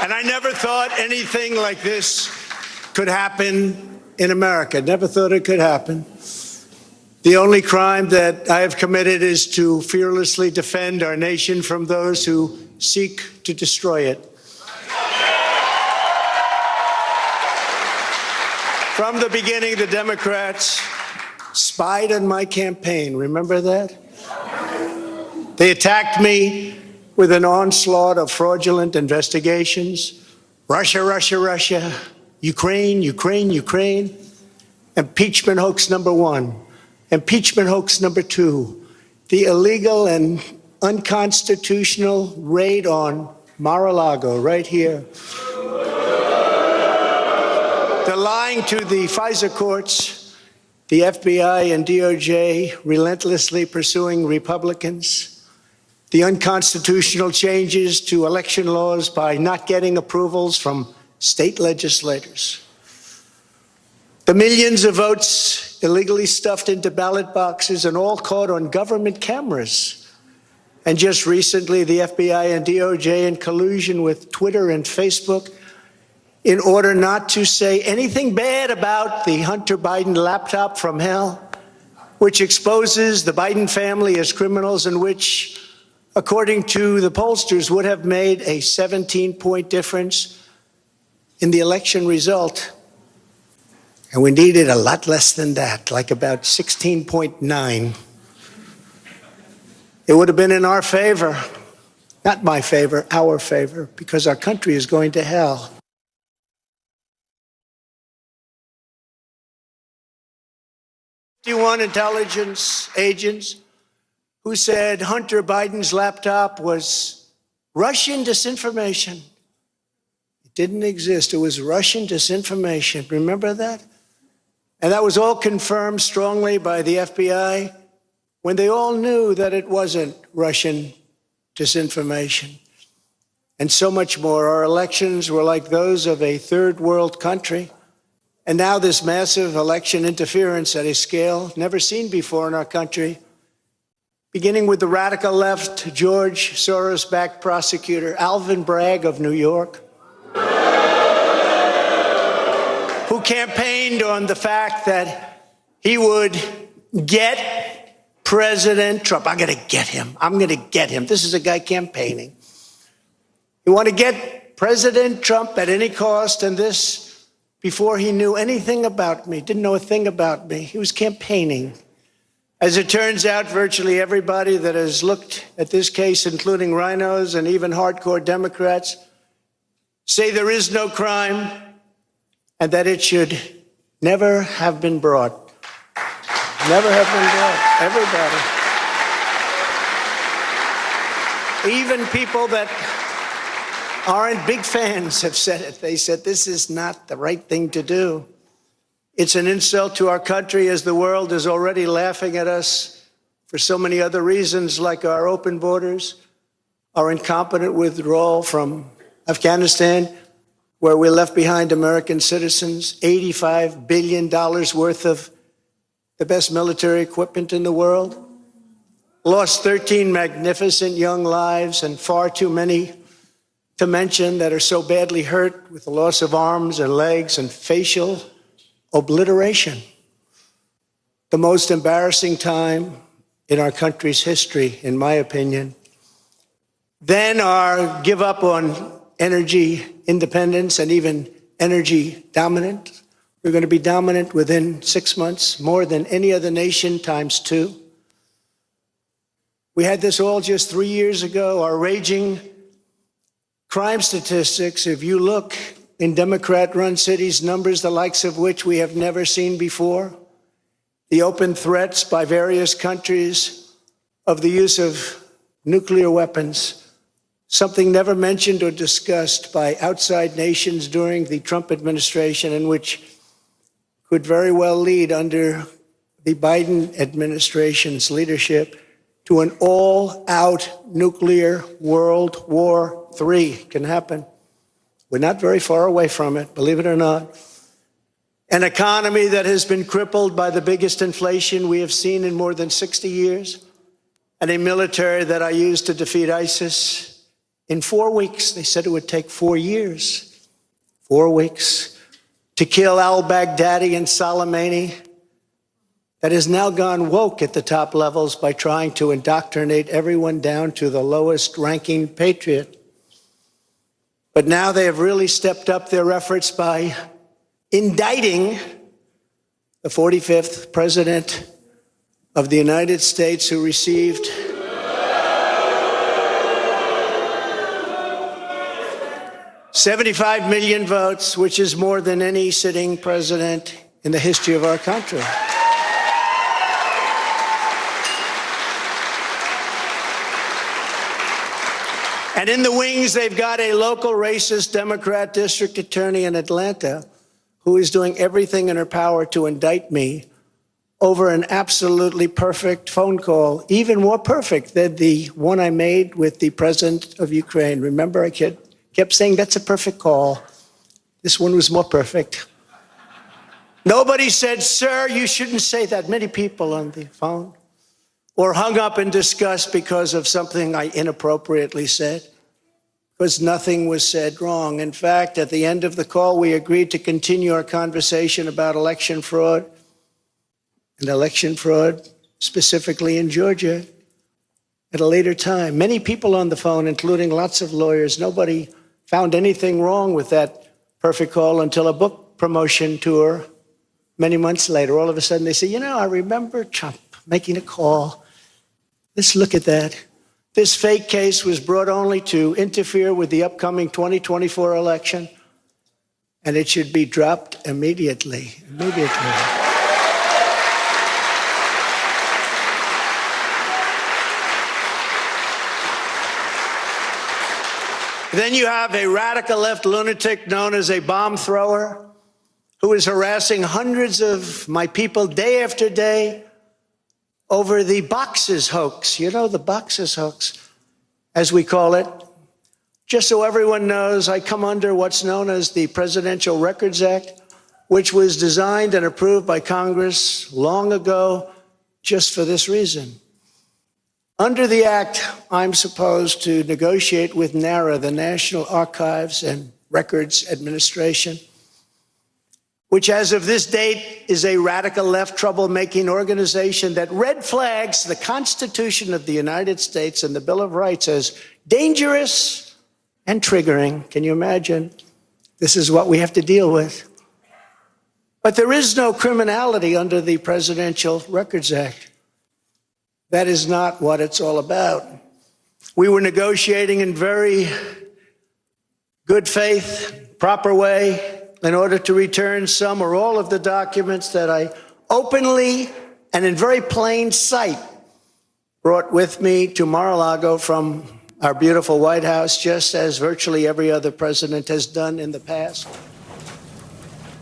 And I never thought anything like this could happen in America. Never thought it could happen. The only crime that I have committed is to fearlessly defend our nation from those who seek to destroy it. From the beginning, the Democrats spied on my campaign. Remember that? They attacked me with an onslaught of fraudulent investigations. Russia, Russia, Russia. Ukraine, Ukraine, Ukraine. Impeachment hoax number 1. Impeachment hoax number 2. The illegal and unconstitutional raid on Mar-a-Laga right here. The lying to the FISA courts, the FBI and DOJ relentlessly pursuing Republicans, the unconstitutional changes to election laws by not getting approvals from state legislators, the millions of votes illegally stuffed into ballot boxes and all caught on government cameras. And just recently, the FBI and DOJ in collusion with Twitter and Facebook in order not to say anything bad about the Hunter Biden laptop from hell, which exposes the Biden family as criminals and which, according to the pollsters, would have made a 17-point difference in the election result. And we needed a lot less than that, like about 16.9. It would have been in our favor, not my favor, our favor, because our country is going to hell. 51 intelligence agents who said Hunter Biden's laptop was Russian disinformation. It didn't exist. It was Russian disinformation. Remember that? And that was all confirmed strongly by the FBI when they all knew that it wasn't Russian disinformation. And so much more. Our elections were like those of a third world country. And now this massive election interference at a scale never seen before in our country, beginning with the radical left, George Soros-backed prosecutor Alvin Bragg of New York, who campaigned on the fact that he would get President Trump. I'm going to get him. I'm going to get him. This is a guy campaigning. He wanted to get President Trump at any cost, and this before he knew anything about me, didn't know a thing about me. He was campaigning. As it turns out, virtually everybody that has looked at this case, including rhinos and even hardcore Democrats, say there is no crime and that it should never have been brought. Never have been brought. Everybody. Even people that aren't big fans have said it. They said this is not the right thing to do. It's an insult to our country, as the world is already laughing at us for so many other reasons, like our open borders, our incompetent withdrawal from Afghanistan, where we left behind American citizens, $85 billion worth of the best military equipment in the world, lost 13 magnificent young lives, and far too many to mention that are so badly hurt with the loss of arms and legs and facial obliteration. The most embarrassing time in our country's history, in my opinion. Then our give up on energy independence and even energy dominance. We're going to be dominant within 6 months, more than any other nation times 2. We had this all just 3 years ago. Our raging crime statistics, if you look in Democrat-run cities, numbers the likes of which we have never seen before, the open threats by various countries of the use of nuclear weapons, something never mentioned or discussed by outside nations during the Trump administration, and which could very well lead under the Biden administration's leadership to an all-out nuclear World War III. Can happen. We're not very far away from it, believe it or not. An economy that has been crippled by the biggest inflation we have seen in more than 60 years, and a military that I used to defeat ISIS In 4 weeks, they said it would take 4 years, 4 weeks, to kill al-Baghdadi and Soleimani, that has now gone woke at the top levels by trying to indoctrinate everyone down to the lowest ranking patriot. But now they have really stepped up their efforts by indicting the 45th president of the United States, who received 75 million votes, which is more than any sitting president in the history of our country. And in the wings, they've got a local racist Democrat district attorney in Atlanta who is doing everything in her power to indict me over an absolutely perfect phone call, even more perfect than the one I made with the president of Ukraine. Remember, I kept saying, that's a perfect call. This one was more perfect. Nobody said, sir, you shouldn't say that. Many people on the phone, or hung up in disgust because of something I inappropriately said, because nothing was said wrong. In fact, at the end of the call, we agreed to continue our conversation about election fraud, and election fraud specifically in Georgia, at a later time. Many people on the phone, including lots of lawyers, nobody found anything wrong with that perfect call until a book promotion tour many months later. All of a sudden they say, you know, I remember Trump making a call. Let's look at that. This fake case was brought only to interfere with the upcoming 2024 election, and it should be dropped immediately. Then you have a radical left lunatic known as a bomb thrower who is harassing hundreds of my people day after day over the boxes hoax. You know, the boxes hoax, as we call it. Just so everyone knows, I come under what's known as the Presidential Records Act, which was designed and approved by Congress long ago just for this reason. Under the act, I'm supposed to negotiate with NARA, the National Archives and Records Administration, which as of this date is a radical left troublemaking organization that red flags the Constitution of the United States and the Bill of Rights as dangerous and triggering. Can you imagine? This is what we have to deal with. But there is no criminality under the Presidential Records Act. That is not what it's all about. We were negotiating in very good faith, proper way, in order to return some or all of the documents that I openly and in very plain sight brought with me to Mar-a-Lago from our beautiful White House, just as virtually every other president has done in the past.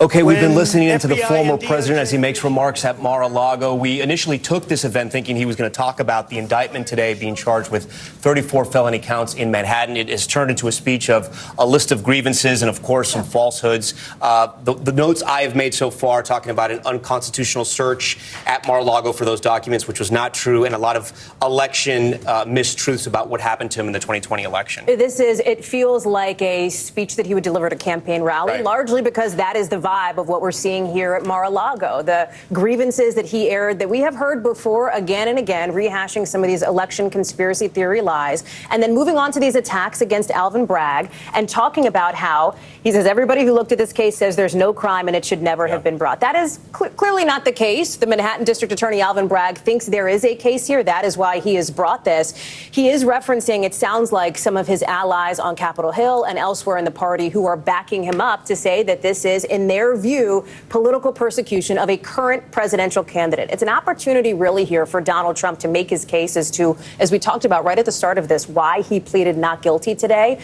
Okay, we've been listening into the former president as he makes remarks at Mar-a-Lago. We initially took this event thinking he was going to talk about the indictment today, being charged with 34 felony counts in Manhattan. It has turned into a speech of a list of grievances and, of course, some falsehoods. The notes I have made so far talking about an unconstitutional search at Mar-a-Lago for those documents, which was not true, and a lot of election mistruths about what happened to him in the 2020 election. It feels like a speech that he would deliver at a campaign rally, right, largely because that is the vibe of what we're seeing here at Mar-a-Lago. The grievances that he aired that we have heard before again and again, rehashing some of these election conspiracy theory lies, and then moving on to these attacks against Alvin Bragg and talking about how he says everybody who looked at this case says there's no crime and it should never have been brought. That is clearly not the case. The Manhattan District Attorney Alvin Bragg thinks there is a case here. That is why he has brought this. He is referencing, it sounds like, some of his allies on Capitol Hill and elsewhere in the party who are backing him up to say that this is, in their view, political persecution of a current presidential candidate. It's an opportunity really here for Donald Trump to make his case as to, as we talked about right at the start of this, why he pleaded not guilty today.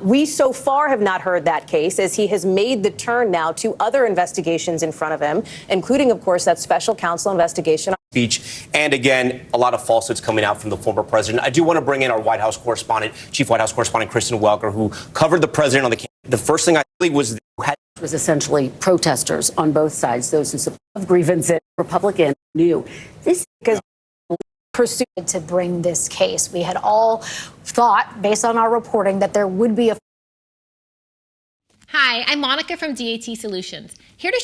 We so far have not heard that case, as he has made the turn now to other investigations in front of him, including, of course, that special counsel investigation. Speech. And again, a lot of falsehoods coming out from the former president. I do want to bring in our White House correspondent, Chief White House Correspondent Kristen Welker, who covered the president on the campaign. The first thing I really was essentially protesters on both sides, those who support grievances, Republican knew this because pursue. To bring this case, we had all thought, based on our reporting, that there would be a. Hi, I'm Monica from DAT Solutions, here to